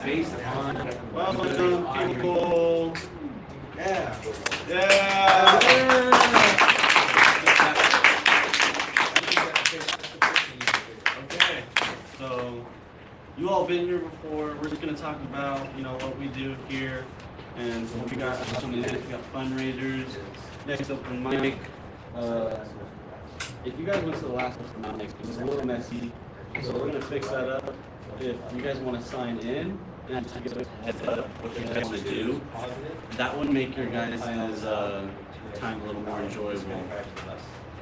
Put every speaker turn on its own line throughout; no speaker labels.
based on
Welcome, people.
yeah.
Okay, so you all been here before. We're just gonna talk about what we do here, and so we got something next. We got fundraisers, next open mic. If you guys went to the last open mic, it was a little messy, so we're gonna fix that up. If you guys want to sign in and just give a heads up what you guys want to do, that would make your guys' time a little more enjoyable.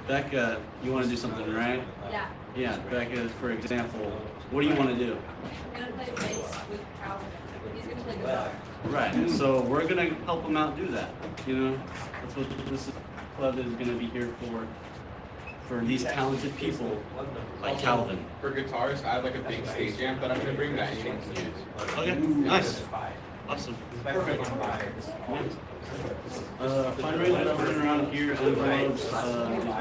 Becca, you want to do something, right?
Yeah.
Yeah, Becca, for example, what do you want to do?
I'm going to play bass with Calvin. He's going to play guitar.
Right, so we're going to help him out do that, That's what this club is going to be here for these talented people like Calvin.
For guitars, I have like a big stage amp that I'm going to bring that anyone can use.
Okay, nice. Awesome.
Perfect.
Fundraisers running around here, envelopes,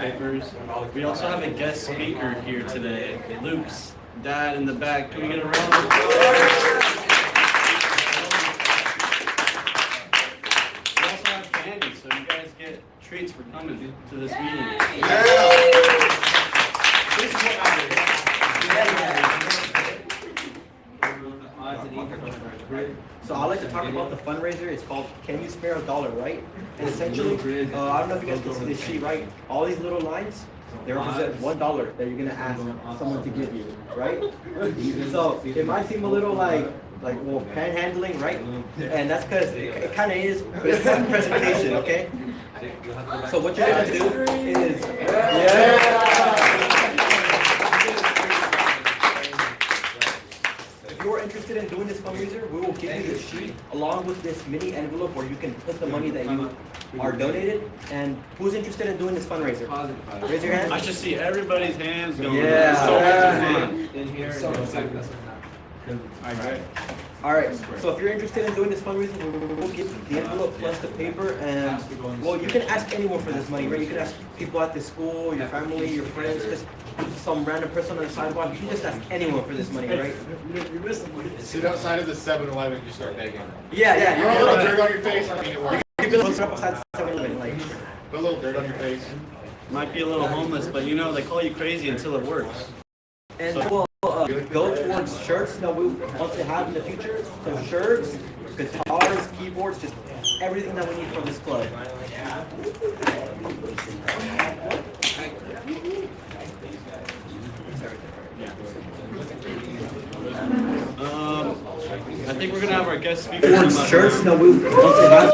papers. We also have a guest speaker here today, Luke's dad in the back. Can we get a round of applause? We also have candy, so you guys get treats for coming to this meeting.
This is what matters.
So I like to talk about the fundraiser. It's called Can You Spare a Dollar, right? And essentially, I don't know if you guys can see this sheet, right? All these little lines, they represent $1 that you're gonna ask someone to give you, right? So it might seem a little like well, panhandling, right? And that's because it kind of is, but it's not a presentation, okay? So what you're gonna do is, If you're interested in doing this fundraiser, we will give you the sheet along with this mini envelope where you can put the money that you are donated. And who's interested in doing this fundraiser? Raise your hand.
I should see everybody's hands going.
Yeah.
So much fun.
In here.
All right. So if you're interested in doing this fundraiser, we'll give the envelope plus the paper, and well, you can ask anyone for this money, right? You can ask people at the school, your family, your friends, just some random person on the sidewalk. You can just ask anyone for this money, right?
Sit outside of the 7-Eleven and just start begging.
Yeah.
Throw a little dirt on your face. I mean, it works.
You can look up outside 7-Eleven, like.
Put a little dirt on your face.
Might be a little homeless, but they call you crazy until it works.
And we'll go towards shirts that we want to have in the future. So shirts, guitars, keyboards, just everything that we need from this club.
I think we're gonna have our guest speaker.
Towards shirts that we want to have.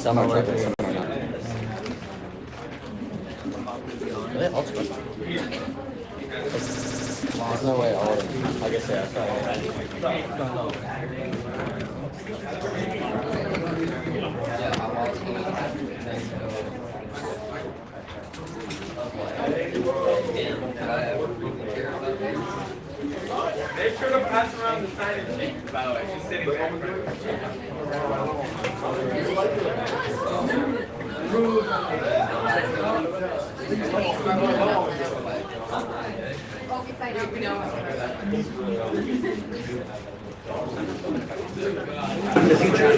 Some are chocolate, some are not. Are they all chocolate? There's no way all of them. I guess yeah.
Make sure to pass around the sign and sheet, by the way. She's sitting back in front
In the future.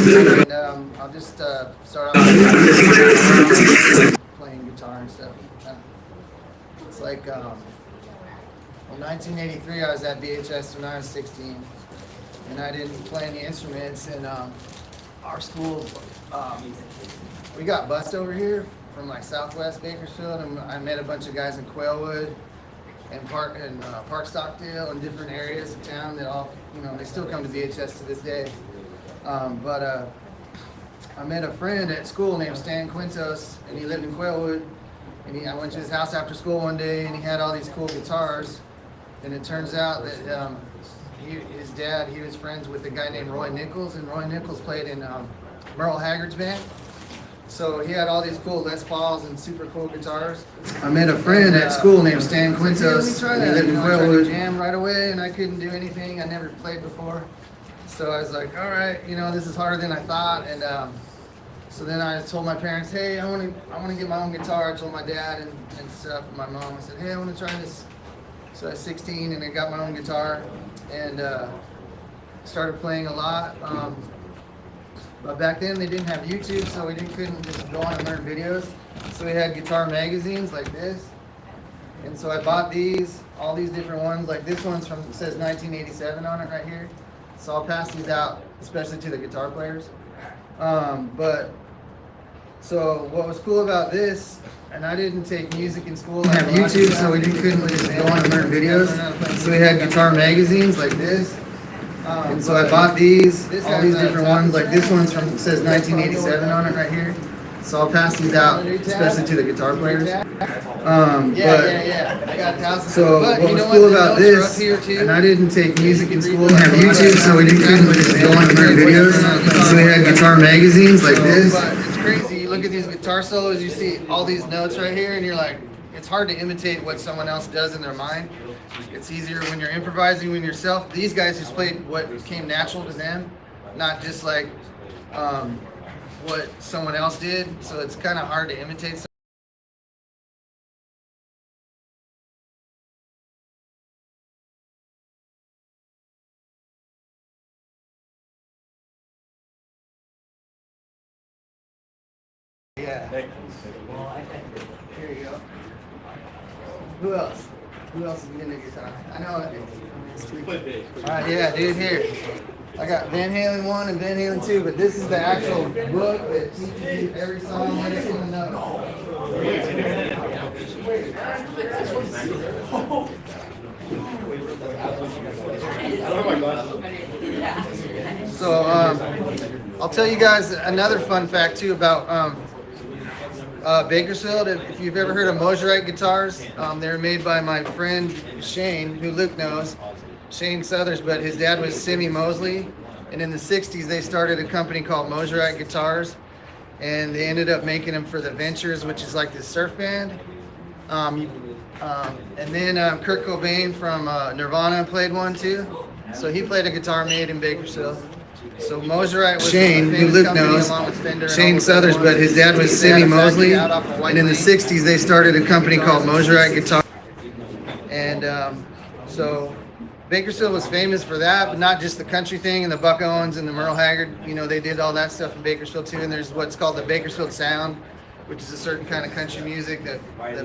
And I'll just start off playing guitar and stuff. It's like in 1983 I was at BHS when I was 16, and I didn't play any instruments. And our school, we got bused over here from like Southwest Bakersfield, and I met a bunch of guys in Quailwood and Park Stockdale and different areas of town that all, they still come to BHS to this day. But I met a friend at school named Stan Quintos, and he lived in Quailwood. And I went to his house after school one day, and he had all these cool guitars. And it turns out that his dad, he was friends with a guy named Roy Nichols, and Roy Nichols played in Merle Haggard's band. So he had all these cool Les Pauls and super cool guitars. I met a friend at school named Stan Quintos, and he lived in Quailwood. Jam right away, and I couldn't do anything. I never played before. So I was like, all right, this is harder than I thought. And so then I told my parents, hey, I want to get my own guitar. I told my dad and stuff, and my mom. I said, hey, I want to try this. So I was 16, and I got my own guitar and started playing a lot. But back then they didn't have YouTube, so we couldn't just go on and learn videos. So we had guitar magazines like this. And so I bought all these different ones. Like this one's it says 1987 on it right here. So I'll pass these out, especially to the guitar players. So what was cool about this, and I didn't take music in school. We didn't have YouTube, so we couldn't just go on and learn videos. So we had guitar magazines like this. And so I bought all these different ones. Like this one's it says 1987 on it right here. So I'll pass these out, especially to the guitar players. So what was cool about this, and I didn't take music in school. We didn't have YouTube, so we couldn't just go on and learn videos. So we had guitar magazines like this. But it's crazy. You look at these guitar solos, you see all these notes right here, and you're like, it's hard to imitate what someone else does in their mind. It's easier when you're improvising when yourself. These guys just played what came natural to them, not just like what someone else did. So it's kind of hard to imitate. Yeah. Here you go. Who else? Who else is getting a guitar? I know it. Alright, yeah, dude, here. I got Van Halen 1 and Van Halen 2, but this is the actual book that teaches you every song, every single note. So, I'll tell you guys another fun fact too about Bakersfield. If you've ever heard of Moserite guitars, they're made by my friend Shane, who Luke knows, Shane Southers, but his dad was Simmy Mosley, and in the 60s they started a company called Moserite Guitars, and they ended up making them for the Ventures, which is like this surf band. And then Kurt Cobain from Nirvana played one too, so he played a guitar made in Bakersfield. So Moserite was Shane, who Luke knows, Shane Southers, but his dad was Simmy Mosley, and in the 60s they started a company called Moserite Guitar. And so Bakersfield was famous for that, but not just the country thing and the Buck Owens and the Merle Haggard. They did all that stuff in Bakersfield too. And there's what's called the Bakersfield Sound, which is a certain kind of country music that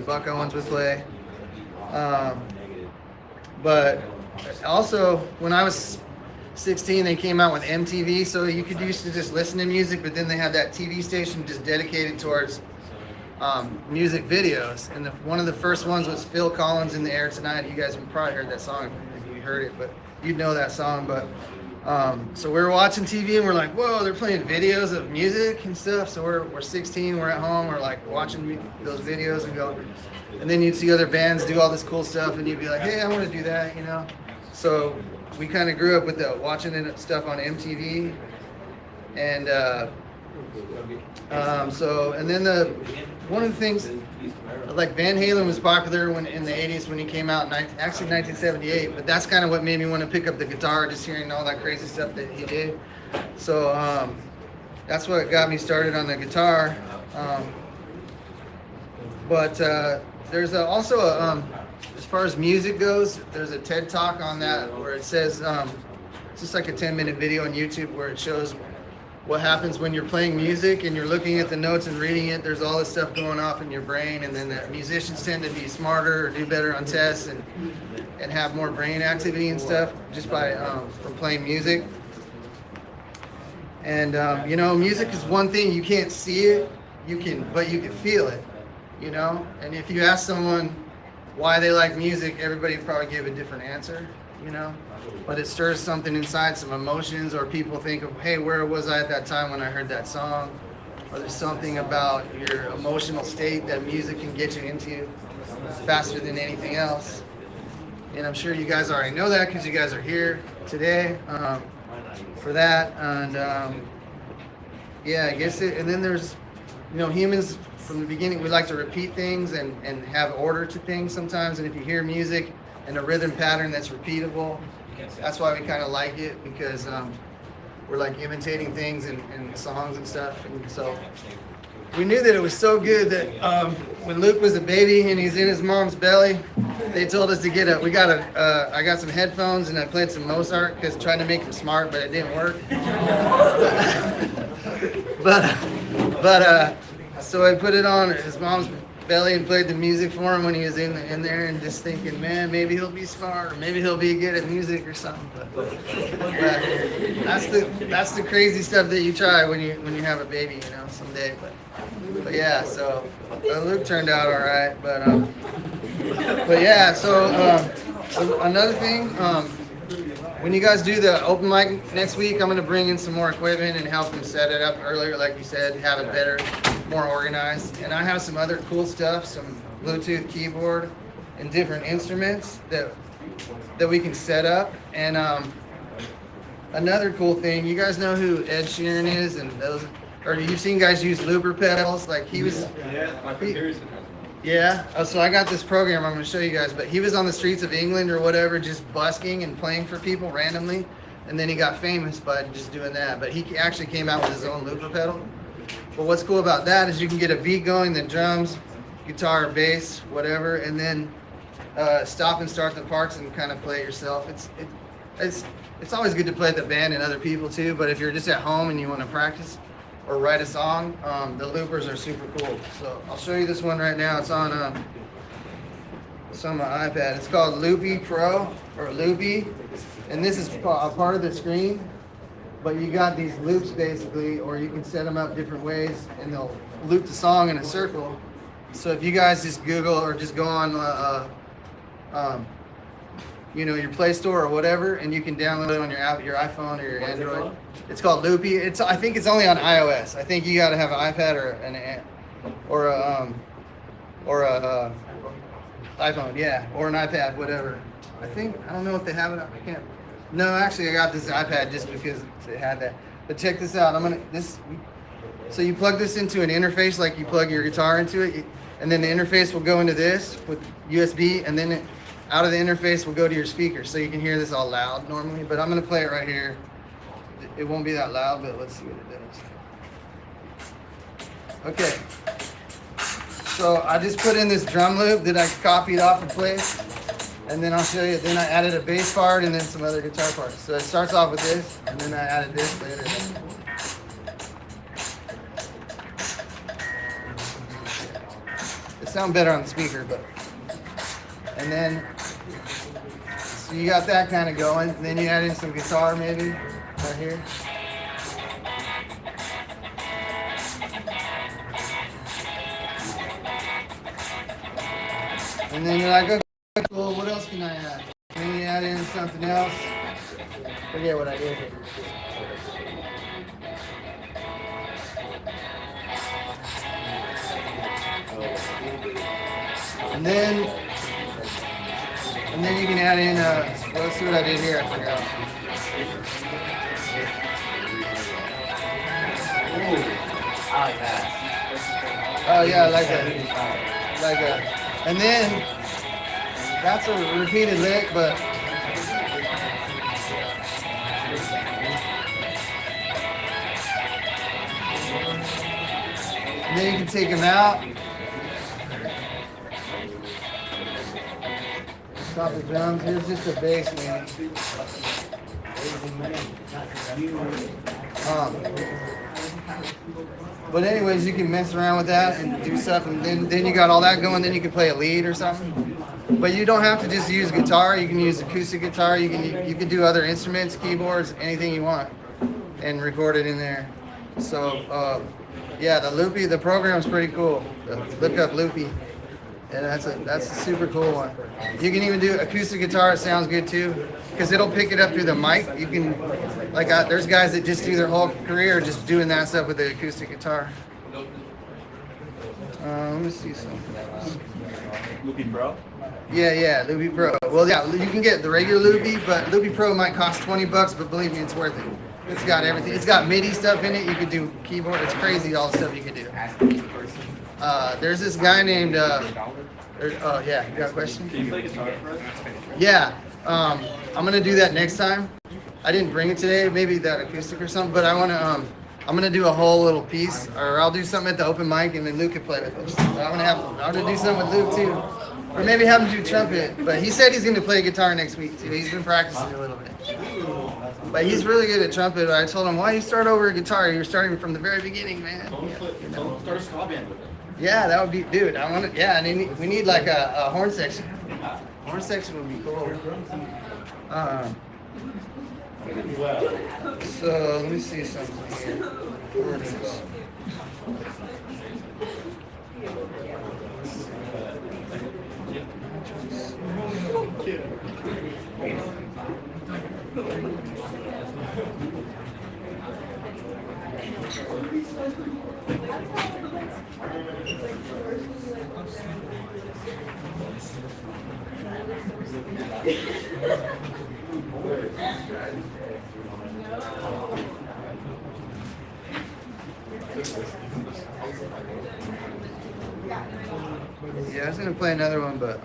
Buck Owens would play. But also, when I was 16, they came out with MTV, so you could used to just listen to music, but then they had that TV station just dedicated towards music videos. And one of the first ones was Phil Collins' In the Air Tonight. You guys have probably heard that song if you heard it, but you'd know that song. But so we were watching TV and we're like, whoa, they're playing videos of music and stuff. So we're 16, we're at home, we're like watching those videos and go, and then you'd see other bands do all this cool stuff and you'd be like, hey, I want to do that, So we kind of grew up with watching stuff on MTV. And so, and then one of the things, like Van Halen was popular when in the 80s when he came out, actually 1978, but that's kind of what made me want to pick up the guitar, just hearing all that crazy stuff that he did. So that's what got me started on the guitar. But there's also as far as music goes, there's a TED Talk on that where it says, it's just like a 10-minute video on YouTube where it shows what happens when you're playing music and you're looking at the notes and reading it. There's all this stuff going off in your brain, and then the musicians tend to be smarter or do better on tests and have more brain activity and stuff just by from playing music. And you know, music is one thing, you can't see it, but you can feel it, you know. And if you ask someone why they like music, everybody would probably give a different answer, you know. But it stirs something inside, some emotions, or people think of, hey, where was I at that time when I heard that song? Or there's something about your emotional state that music can get you into faster than anything else. And I'm sure you guys already know that because you guys are here today for that. And yeah, I guess and then there's, you know, humans from the beginning, we like to repeat things and have order to things sometimes. And if you hear music and a rhythm pattern that's repeatable, that's why we kind of like it, because we're like imitating things in songs and stuff. And so we knew that it was so good that when Luke was a baby and he's in his mom's belly, they told us to get I got some headphones and I played some Mozart because trying to make him smart, but it didn't work. but so I put it on his mom's belly and played the music for him when he was in there, and just thinking, man, maybe he'll be smart, or maybe he'll be good at music or something. But that's the crazy stuff that you try when you have a baby, you know, someday. But yeah, so Luke turned out all right. But yeah, so another thing, when you guys do the open mic next week, I'm gonna bring in some more equipment and help them set it up earlier, like you said, have it better, more organized. And I have some other cool stuff, some Bluetooth keyboard and different instruments that we can set up. And another cool thing, you guys know who Ed Sheeran is, and those, or you've seen guys use looper pedals, like he was.
Yeah, my computer's in
Yeah, so I got this program I'm going to show you guys, but he was on the streets of England or whatever, just busking and playing for people randomly, and then he got famous by just doing that. But he actually came out with his own looper pedal. But what's cool about that is you can get a beat going, the drums, guitar, bass, whatever, and then stop and start the parts and kind of play it yourself. It's always good to play with the band and other people too, but if you're just at home and you want to practice or write a song, the loopers are super cool. So I'll show you this one right now. It's on my iPad. It's called Loopy Pro, or Loopy, and this is a part of the screen, but you got these loops basically, or you can set them up different ways and they'll loop the song in a circle. So if you guys just Google or just go on you know, your Play Store or whatever, and you can download it on your iPhone or your Android. It's called Loopy. I think it's only on iOS. I think you got to have an iPad or a iPhone, yeah, or an iPad, whatever. I don't know if they have it. I can't. No, actually, I got this iPad just because it had that. But check this out. So you plug this into an interface, like you plug your guitar into it, and then the interface will go into this with USB, and then out of the interface will go to your speakers, so you can hear this all loud normally. But I'm gonna play it right here. It won't be that loud, but let's see what it does. Okay. So I just put in this drum loop that I copied off a place, and then I'll show you. Then I added a bass part and then some other guitar parts. So it starts off with this, and then I added this later. It sounds better on the speaker, but. And then, so you got that kind of going. And then you add in some guitar maybe, right here. And then you're like, okay, cool, what else can I add? And then you add in something else. Forget what I did here. And then you can add in, let's see what I did here, I forgot. Oh yeah, like a, and then that's a repeated lick, but and then you can take them out. Stop the drums. Here's just the bass, man. But anyways, you can mess around with that and do stuff, and then you got all that going. Then you can play a lead or something. But you don't have to just use guitar. You can use acoustic guitar. You can do other instruments, keyboards, anything you want, and record it in there. So yeah, the Loopy, the program's pretty cool. Look up Loopy. And that's a super cool one. You can even do acoustic guitar. It sounds good too, because it'll pick it up through the mic. You can, there's guys that just do their whole career just doing that stuff with the acoustic guitar. Let me see something.
Loopy Pro?
Yeah, Loopy Pro. Well, yeah, you can get the regular Loopy, but Loopy Pro might cost $20, but believe me, it's worth it. It's got everything. It's got MIDI stuff in it. You could do keyboard. It's crazy all the stuff you can do. There's this guy named. Oh yeah, you got a question?
Can you play guitar for us?
Yeah, I'm gonna do that next time. I didn't bring it today. Maybe that acoustic or something. But I wanna. I'm gonna do a whole little piece, or I'll do something at the open mic, and then Luke can play with us. I'm gonna do something with Luke too, or maybe have him do trumpet. But he said he's gonna play guitar next week too. He's been practicing a little bit. But he's really good at trumpet. I told him, why you start over at guitar? You're starting from the very beginning, man.
Start a ska band with it.
Yeah, that would be, dude. I want to. Yeah, and we need like a horn section. Horn section would be cool. So let me see something here. Where it is. Yeah, I was gonna play another one, but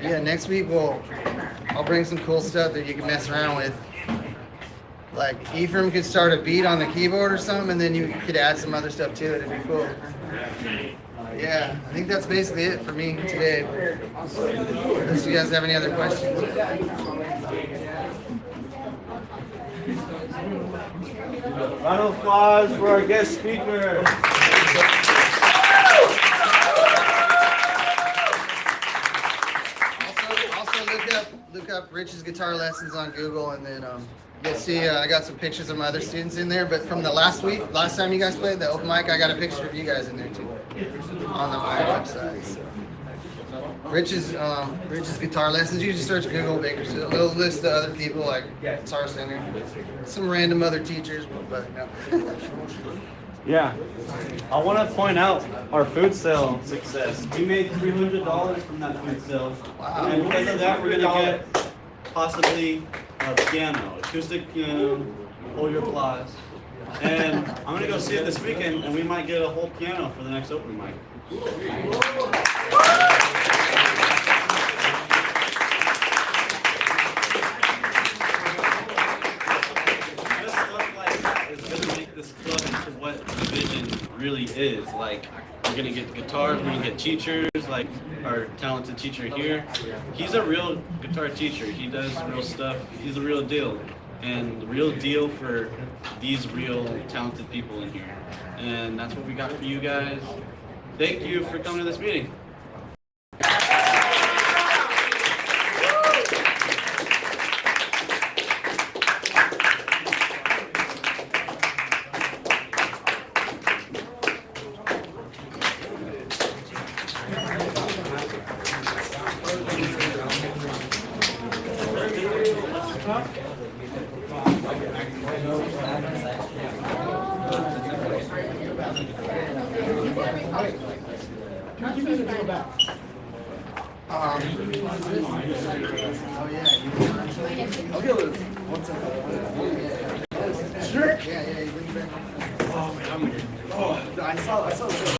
yeah, next week I'll bring some cool stuff that you can mess around with. Like Ephraim could start a beat on the keyboard or something, and then you could add some other stuff to it. It'd be cool. Yeah, I think that's basically it for me today. Unless you guys have any other questions.
Round of applause for our guest speaker.
Also look up Rich's guitar lessons on Google, and then you'll see I got some pictures of my other students in there. But from the last time you guys played the open mic, I got a picture of you guys in there too on my website. So. Rich's guitar lessons. You just search Google Bakersfield. It'll list the other people like Guitar Center, some random other teachers, but no.
Yeah, I want to point out our food sale success. We made $300 from that food sale,
Wow.
And because of that, we're gonna get possibly a piano, acoustic piano. Hold your applause. And I'm gonna go see it this weekend, and we might get a whole piano for the next open mic. What the vision really is. Like, we're gonna get guitars, we're gonna get teachers, like our talented teacher here. He's a real guitar teacher. He does real stuff. He's a real deal. And the real deal for these real talented people in here. And that's what we got for you guys. Thank you for coming to this meeting.
Yeah, you bring it back.
Oh man, I saw the